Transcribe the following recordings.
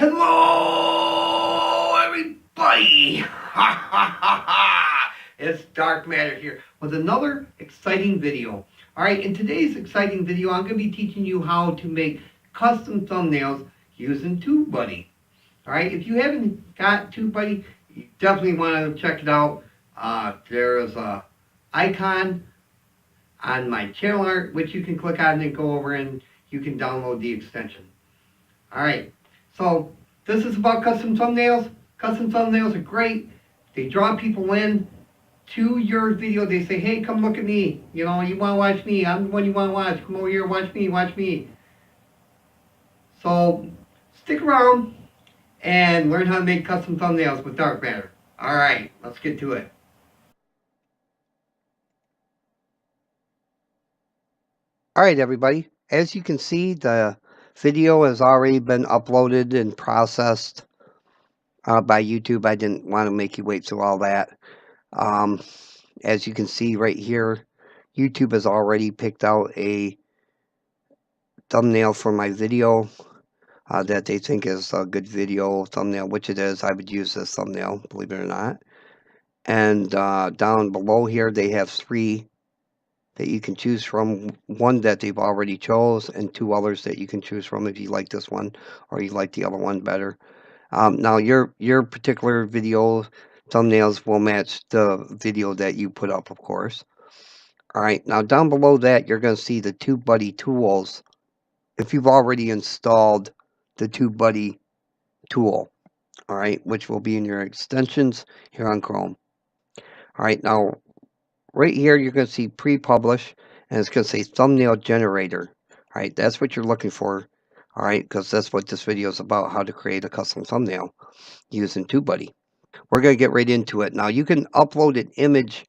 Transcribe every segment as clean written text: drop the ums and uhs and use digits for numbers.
Hello, everybody! Ha ha ha ha! It's Dark Matter here with another exciting video. Alright, in today's exciting video, I'm going to be teaching you how to make custom thumbnails using Tubebuddy. Alright, if you haven't got Tubebuddy, you definitely want to check it out. There's a icon on my channel art, which you can click on and go over and you can download the extension. Alright, so this is about custom thumbnails. Custom thumbnails are great. They draw people in to your video. They say, hey, come look at me. You know, you want to watch me. I'm the one you want to watch. Come over here, watch me, watch me. So stick around and learn how to make custom thumbnails with Dark Matter. Alright, let's get to it. Alright, everybody. As you can see, the video has already been uploaded and processed by YouTube. I didn't want to make you wait through all that. As you can see right here, YouTube has already picked out a thumbnail for my video that they think is a good video thumbnail, which it is. I would use this thumbnail, believe it or not. And down below here, they have 3 that you can choose from. One that they've already chose, and 2 others that you can choose from if you like this one or you like the other one better. Now, your particular video thumbnails will match the video that you put up, of course. Alright, now down below that, you're going to see the Tubebuddy tools. If you've already installed the Tubebuddy tool, alright, which will be in your extensions here on Chrome. Alright, now right here, you're going to see pre-publish, and it's going to say thumbnail generator. Alright, that's what you're looking for. Alright, because that's what this video is about, how to create a custom thumbnail using Tubebuddy. We're going to get right into it. Now, you can upload an image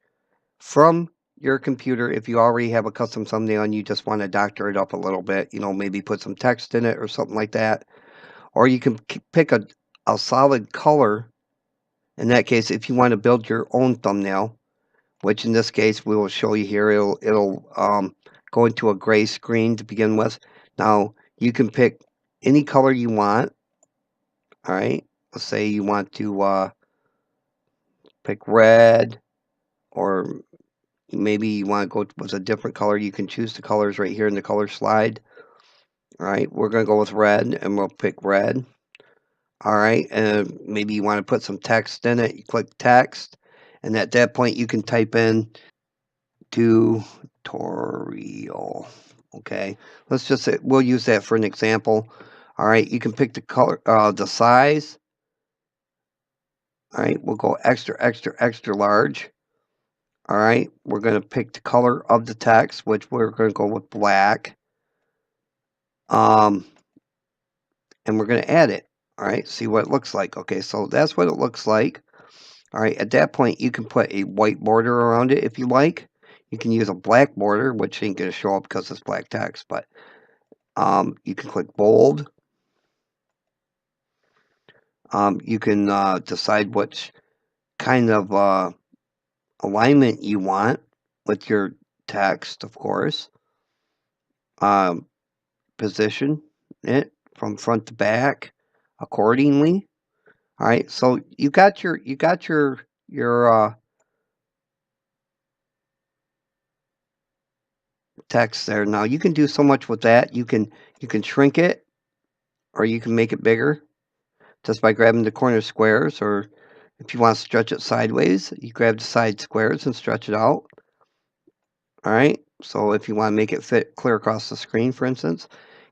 from your computer if you already have a custom thumbnail and you just want to doctor it up a little bit, you know, maybe put some text in it or something like that. Or you can pick a solid color. In that case, if you want to build your own thumbnail, which in this case we will show you here, it'll go into a gray screen to begin with. Now, you can pick any color you want. All right, let's say you want to pick red, or maybe you want to go with a different color. You can choose the colors right here in the color slide. All right, we're going to go with red, and we'll pick red. All right, and maybe you want to put some text in it. You click text, and at that point you can type in tutorial. Okay, let's just say we'll use that for an example. All right, you can pick the color, the size. All right, we'll go extra, extra, extra large. All right, we're going to pick the color of the text, which we're going to go with black. And we're going to add it. All right, see what it looks like. Okay, so that's what it looks like. All right, at that point, you can put a white border around it if you like. You can use a black border, which ain't going to show up because it's black text, but you can click bold. You can decide which kind of alignment you want with your text, of course. Position it from front to back accordingly. All right, so you got your text there. Now you can do so much with that. You can shrink it, or you can make it bigger just by grabbing the corner squares, or if you want to stretch it sideways, you grab the side squares and stretch it out. All right, so if you want to make it fit clear across the screen, for instance,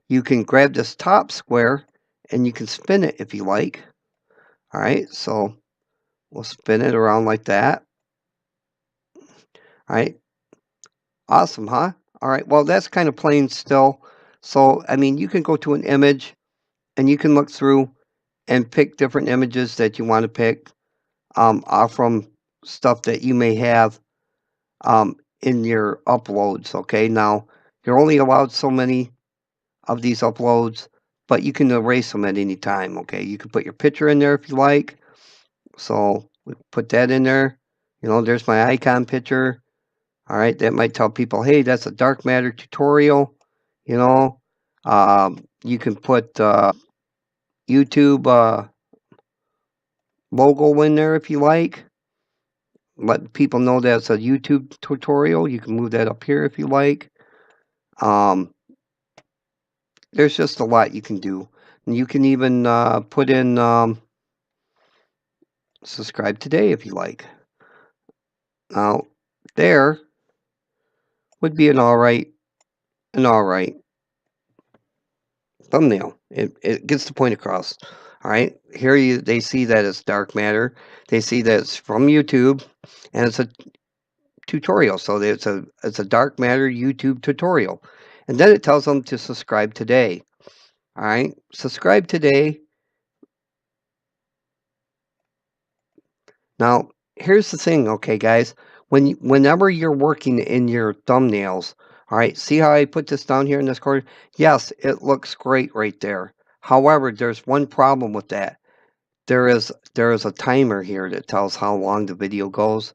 you can grab this top square and you can spin it if you like. All right, so we'll spin it around like that. All right, awesome, huh? All right, well, that's kind of plain still. So, I mean, you can go to an image and you can look through and pick different images that you want to pick off from stuff that you may have in your uploads. Okay, now you're only allowed so many of these uploads, but you can erase them at any time. Okay, you can put your picture in there if you like. So we put that in there. You know, there's my icon picture. All right, that might tell people, hey, that's a Dark Matter tutorial. You know, you can put YouTube logo in there if you like. Let people know that it's a YouTube tutorial. You can move that up here if you like. There's just a lot you can do. And you can even put in subscribe today if you like. Now, there would be an alright thumbnail. It gets the point across. All right. Here they see that it's dark matter. They see that it's from YouTube, and it's a tutorial. So it's a dark matter YouTube tutorial, and then it tells them to subscribe today. All right. Subscribe today. Now, here's the thing, okay, guys. Whenever you're working in your thumbnails, all right, see how I put this down here in this corner? Yes, it looks great right there. However, there's one problem with that. There is a timer here that tells how long the video goes,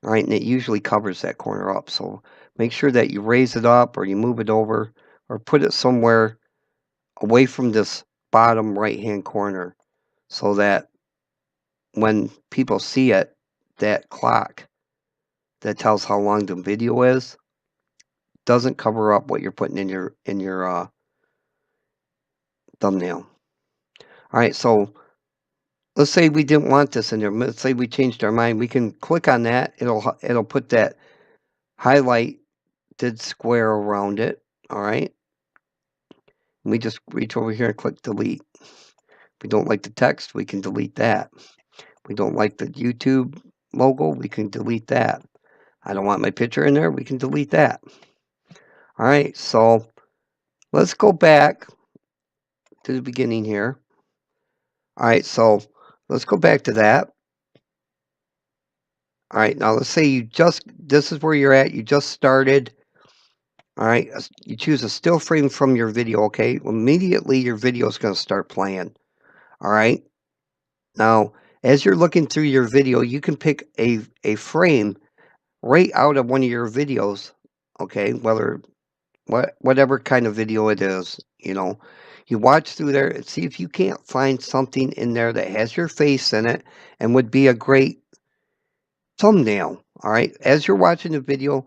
all right, and it usually covers that corner up. So make sure that you raise it up or you move it over or put it somewhere away from this bottom right-hand corner so that when people see it, that clock that tells how long the video is doesn't cover up what you're putting in your thumbnail. All right, so let's say we didn't want this in there. Let's say we changed our mind. We can click on that. It'll put that highlighted square around it. All right. We just reach over here and click delete. If we don't like the text, we can delete that. If we don't like the YouTube logo, we can delete that. I don't want my picture in there, we can delete that. All right, so let's go back to the beginning here. All right, so let's go back to that. All right, now let's say this is where you're at, you just started. All right, you choose a still frame from your video, okay? Well, immediately your video is going to start playing. All right, now as you're looking through your video, you can pick a frame right out of one of your videos, okay? Whatever kind of video it is, you watch through there and see if you can't find something in there that has your face in it and would be a great thumbnail. All right, as you're watching the video,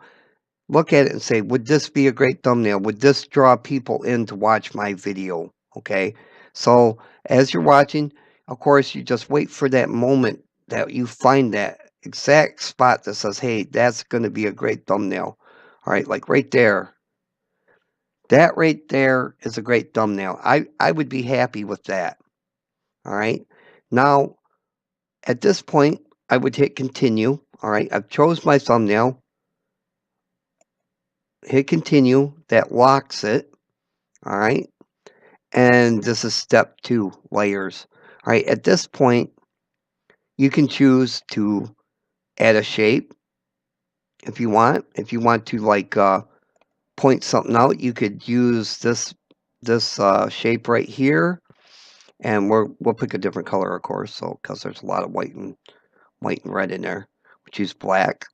look at it and say, would this be a great thumbnail? Would this draw people in to watch my video? Okay, so as you're watching, of course, you just wait for that moment that you find that exact spot that says, hey, that's going to be a great thumbnail. All right, like right there. That right there is a great thumbnail. I would be happy with that. All right. Now, at this point, I would hit continue. All right. I've chose my thumbnail. Hit continue. That locks it. All right. And this is step 2, layers. All right. At this point, you can choose to add a shape if you want. If you want to like point something out, you could use this shape right here. And we'll pick a different color, of course, so because there's a lot of white and red in there. We choose black.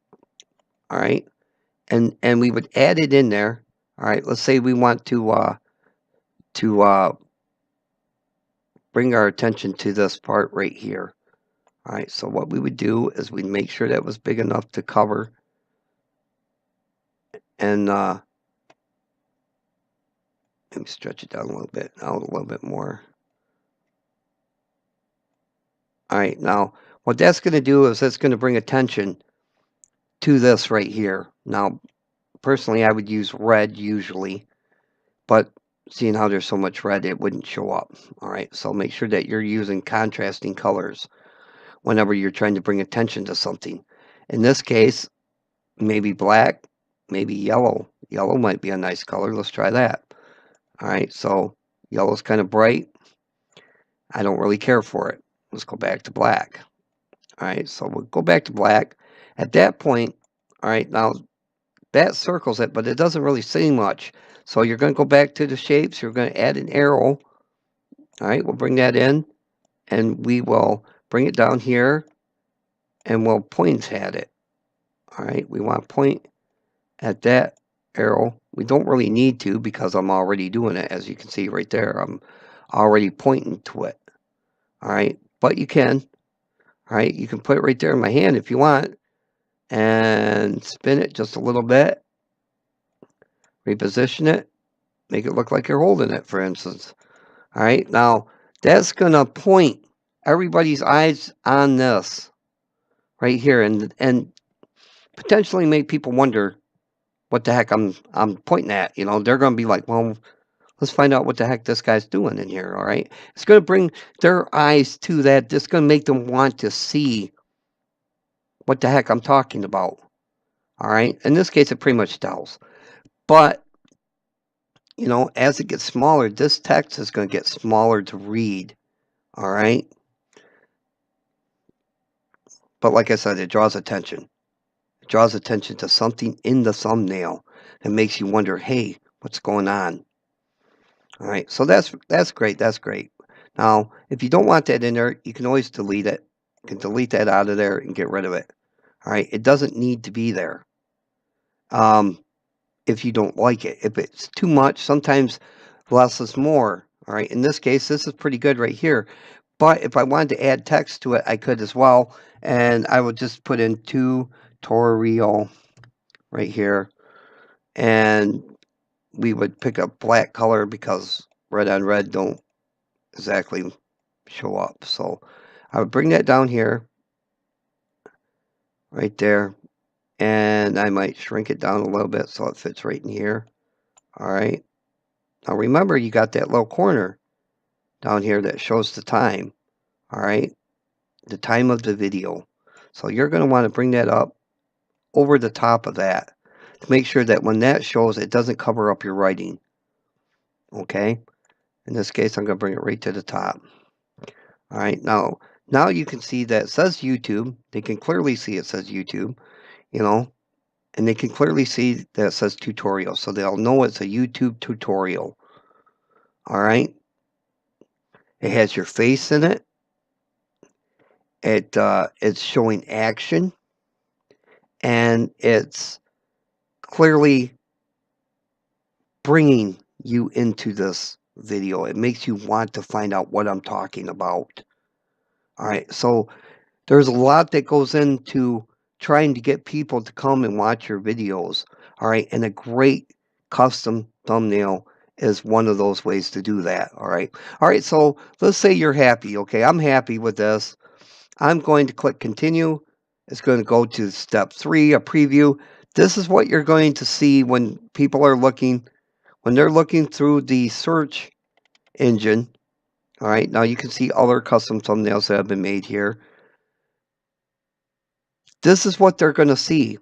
All right, and we would add it in there. All right, let's say we want to bring our attention to this part right here. All right, so what we would do is we'd make sure that was big enough to cover, and let me stretch it down a little bit, out a little bit more. All right, now what that's going to do is that's going to bring attention to this right here. Now, personally, I would use red usually, but seeing how there's so much red, it wouldn't show up. All right, so make sure that you're using contrasting colors whenever you're trying to bring attention to something. In this case, maybe black, maybe yellow. Yellow might be a nice color. Let's try that. All right, so yellow's kind of bright. I don't really care for it. Let's go back to black. All right, so we'll go back to black. At that point, all right, now that circles it, but it doesn't really say much. So you're going to go back to the shapes. You're going to add an arrow. All right, we'll bring that in, and we will bring it down here, and we'll point at it. All right, we want to point at that arrow. We don't really need to because I'm already doing it. As you can see right there, I'm already pointing to it. All right, but you can. All right, you can put it right there in my hand if you want, and spin it just a little bit, reposition it, make it look like you're holding it, for instance. All right, now that's gonna point everybody's eyes on this right here, and potentially make people wonder what the heck I'm pointing at. You know, they're gonna be like, well, let's find out what the heck this guy's doing in here. All right, it's gonna bring their eyes to that. It's gonna make them want to see what the heck I'm talking about. All right, in this case, it pretty much tells, but you know, as it gets smaller, this text is going to get smaller to read. All right. But like I said, it draws attention. It draws attention to something in the thumbnail that makes you wonder, hey, what's going on? All right. So that's great. That's great. Now, if you don't want that in there, you can always delete it. You can delete that out of there and get rid of it. All right. It doesn't need to be there. If you don't like it. If it's too much, sometimes less is more. All right. In this case, this is pretty good right here. But if I wanted to add text to it, I could as well. And I would just put in tutorial right here. And we would pick a black color because red on red don't exactly show up. So I would bring that down here, right there. And I might shrink it down a little bit so it fits right in here. All right. Now remember, you got that little corner down here that shows the time. All right. The time of the video. So you're going to want to bring that up over the top of that to make sure that when that shows, it doesn't cover up your writing. Okay. In this case, I'm going to bring it right to the top. All right. Now you can see that it says YouTube. They can clearly see it says YouTube, you know, and they can clearly see that it says tutorial. So they'll know it's a YouTube tutorial. All right. It has your face in it. It's showing action, and it's clearly bringing you into this video. It makes you want to find out what I'm talking about. All right, so there's a lot that goes into trying to get people to come and watch your videos. All right, and a great custom thumbnail is one of those ways to do that. All right, so let's say you're happy. Okay, I'm happy with this. I'm going to click continue. It's going to go to step 3, a preview. This is what you're going to see when people are looking. When they're looking through the search engine. All right, now you can see other custom thumbnails that have been made here. This is what they're going to see.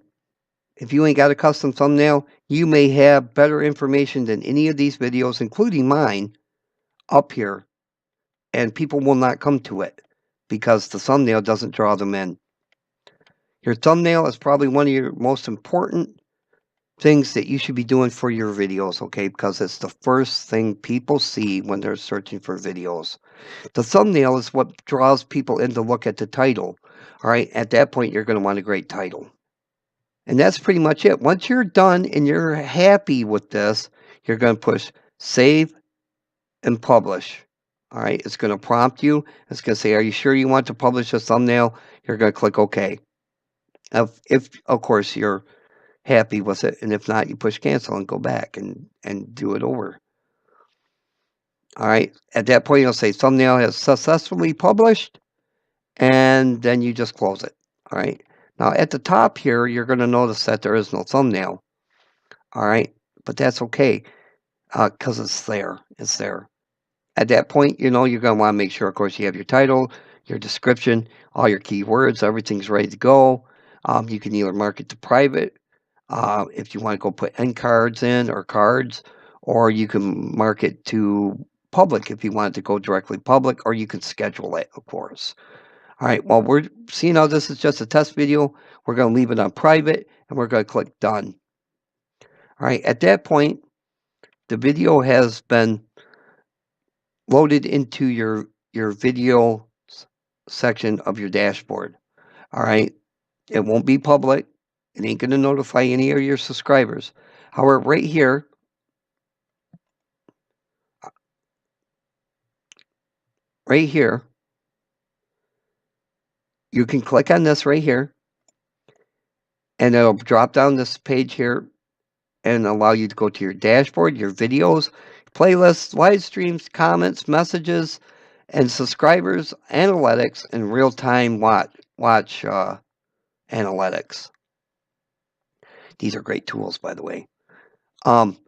If you ain't got a custom thumbnail, you may have better information than any of these videos, including mine, up here, and people will not come to it because the thumbnail doesn't draw them in. Your thumbnail is probably one of your most important things that you should be doing for your videos, okay? Because it's the first thing people see when they're searching for videos. The thumbnail is what draws people in to look at the title. All right, at that point, you're going to want a great title. And that's pretty much it. Once you're done and you're happy with this, you're going to push save and publish. All right, it's going to prompt you. It's going to say, are you sure you want to publish a thumbnail? You're going to click OK. If of course, you're happy with it. And if not, you push cancel and go back and do it over. All right, at that point, you'll say thumbnail has successfully published. And then you just close it. All right. Now at the top here, you're going to notice that there is no thumbnail. All right. But that's okay because it's there. It's there. At that point, you know, you're going to want to make sure, of course, you have your title, your description, all your keywords, everything's ready to go. You can either mark it to private if you want to go put end cards in or cards, or you can mark it to public if you want it to go directly public, or you can schedule it, of course. All right, well, we're seeing how this is just a test video. We're going to leave it on private, and we're going to click done. All right, at that point, the video has been loaded into your video section of your dashboard. All right, it won't be public. It ain't going to notify any of your subscribers. However, right here, you can click on this right here, and it'll drop down this page here and allow you to go to your dashboard, your videos, playlists, live streams, comments, messages, and subscribers, analytics, and real-time watch analytics. These are great tools, by the way.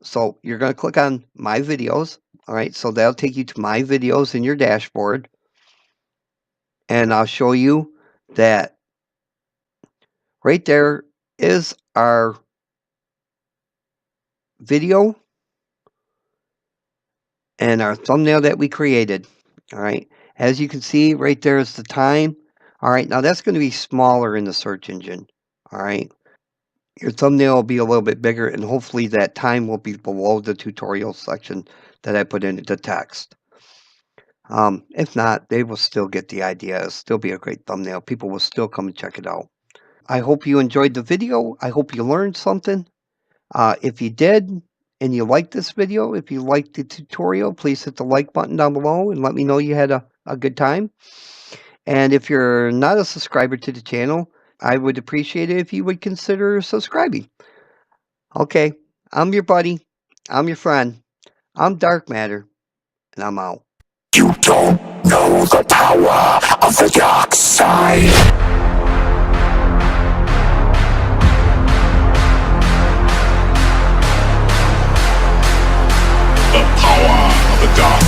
So you're going to click on My Videos. All right, so that'll take you to My Videos in your dashboard. And I'll show you that right there is our video and our thumbnail that we created. All right, as you can see right there is the time. All right, now that's going to be smaller in the search engine. All right, your thumbnail will be a little bit bigger, and hopefully that time will be below the tutorial section that I put into the text. If not, they will still get the idea. It'll still be a great thumbnail. People will still come and check it out. I hope you enjoyed the video. I hope you learned something. If you did and you liked this video, if you liked the tutorial, please hit the like button down below and let me know you had a good time. And if you're not a subscriber to the channel, I would appreciate it if you would consider subscribing. Okay, I'm your buddy. I'm your friend. I'm Dark Matter, and I'm out. You don't know the power of the dark side. The power of the dark